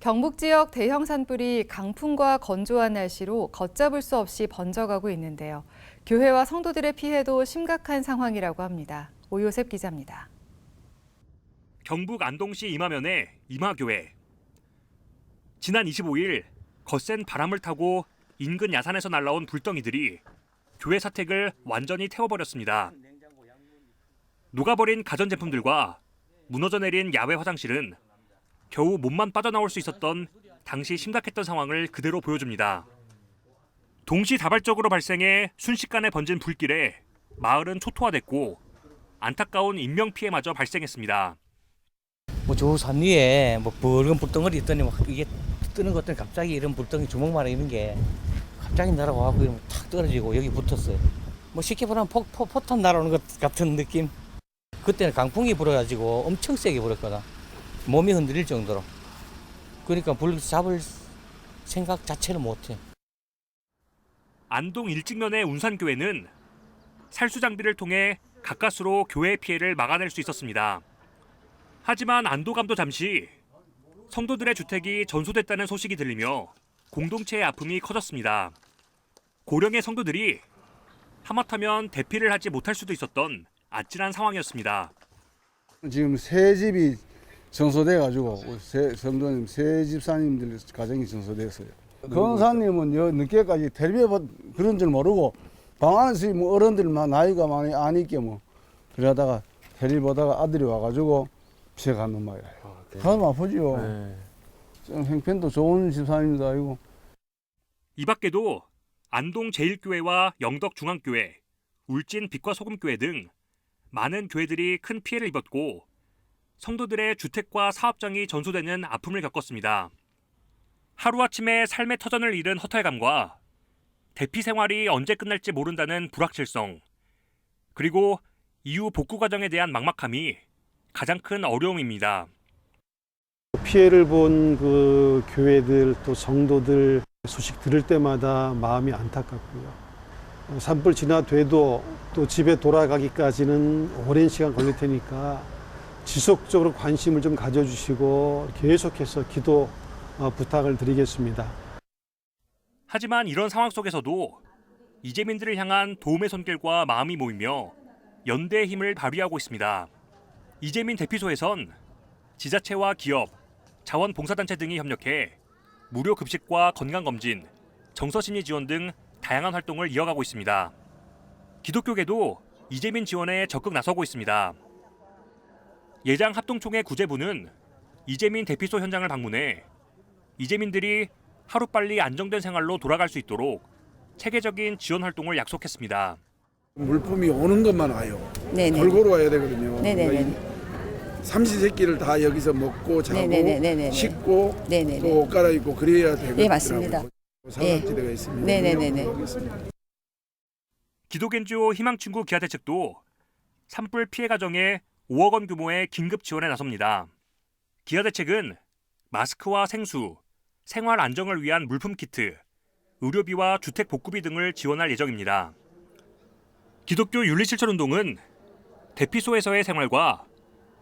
경북 지역 대형 산불이 강풍과 건조한 날씨로 걷잡을 수 없이 번져가고 있는데요. 교회와 성도들의 피해도 심각한 상황이라고 합니다. 오요셉 기자입니다. 경북 안동시 임하면의 임하교회. 지난 25일 거센 바람을 타고 인근 야산에서 날아온 불덩이들이 교회 사택을 완전히 태워버렸습니다. 녹아버린 가전제품들과 무너져 내린 야외 화장실은 겨우 몸만 빠져나올 수 있었던 당시 심각했던 상황을 그대로 보여줍니다. 동시다발적으로 발생해 순식간에 번진 불길에 마을은 초토화됐고 안타까운 인명피해마저 발생했습니다. 저 산 위에 붉은 불덩어리 있더니 이게 뜨는 것 같더니 갑자기 이런 불덩이 주먹만한 이런 게 갑자기 날아가고 탁 떨어지고 여기 붙었어요. 쉽게 말하면 포탄 날아오는 것 같은 느낌. 그때는 강풍이 불어가지고 엄청 세게 불었거든. 몸이 흔들릴 정도로. 그러니까 불 잡을 생각 자체를 못해. 안동 일직면의 운산교회는 살수 장비를 통해 가까스로 교회 피해를 막아낼 수 있었습니다. 하지만 안도감도 잠시 성도들의 주택이 전소됐다는 소식이 들리며 공동체의 아픔이 커졌습니다. 고령의 성도들이 하마터면 대피를 하지 못할 수도 있었던 아찔한 상황이었습니다. 지금 세 집이 전소돼가지고 성도님 세 집사님들 가정이 전소됐어요. 권사님은 늦게까지 텔레비에 그런 줄 모르고 방 안에서 어른들만 나이가 많이 아니께 그러다가 텔레비 보다가 아들이 와가지고 피해가는 말이에요. 가슴 아프지요. 좀 형편도 좋은 집사님도 아니고. 이 밖에도 안동 제1교회와 영덕 중앙교회, 울진 빛과 소금교회 등 많은 교회들이 큰 피해를 입었고 성도들의 주택과 사업장이 전소되는 아픔을 겪었습니다. 하루아침에 삶의 터전을 잃은 허탈감과 대피 생활이 언제 끝날지 모른다는 불확실성, 그리고 이후 복구 과정에 대한 막막함이 가장 큰 어려움입니다. 피해를 본 그 교회들 또 성도들 소식 들을 때마다 마음이 안타깝고요. 산불 진화돼도 또 집에 돌아가기까지는 오랜 시간 걸릴 테니까 지속적으로 관심을 좀 가져주시고 계속해서 기도 부탁을 드리겠습니다. 하지만 이런 상황 속에서도 이재민들을 향한 도움의 손길과 마음이 모이며 연대의 힘을 발휘하고 있습니다. 이재민 대피소에선 지자체와 기업, 자원봉사단체 등이 협력해 무료 급식과 건강검진, 정서심리 지원 등 다양한 활동을 이어가고 있습니다. 기독교계도 이재민 지원에 적극 나서고 있습니다. 예장 합동총회 구제부는 이재민 대피소 현장을 방문해 이재민들이 하루빨리 안정된 생활로 돌아갈 수 있도록 체계적인 지원 활동을 약속했습니다. 물품이 오는 것만 와요. 네네. 골고루 와야 되거든요. 네네네. 삼시세끼를 다 여기서 먹고 자고 네네네네네. 씻고 네네네. 또 옷 갈아입고 그래야 되거든요. 네, 맞습니다. 사각지대가 있습니다. 네네네네. 기독NGO 희망친구 기아대 측도 산불 피해 가정에 5억 원 규모의 긴급 지원에 나섭니다. 기아대 측은 마스크와 생수, 생활 안정을 위한 물품 키트, 의료비와 주택 복구비 등을 지원할 예정입니다. 기독교 윤리실천운동은 대피소에서의 생활과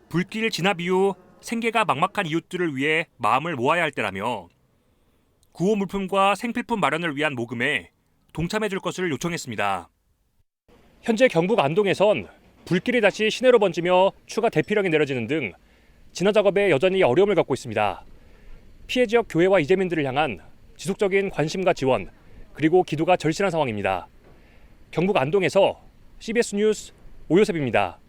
불길 진압 이후 생계가 막막한 이웃들을 위해 마음을 모아야 할 때라며 구호 물품과 생필품 마련을 위한 모금에 동참해 줄 것을 요청했습니다. 현재 경북 안동에선 불길이 다시 시내로 번지며 추가 대피령이 내려지는 등 진화 작업에 여전히 어려움을 겪고 있습니다. 피해 지역 교회와 이재민들을 향한 지속적인 관심과 지원, 그리고 기도가 절실한 상황입니다. 경북 안동에서 CBS 뉴스 오요셉입니다.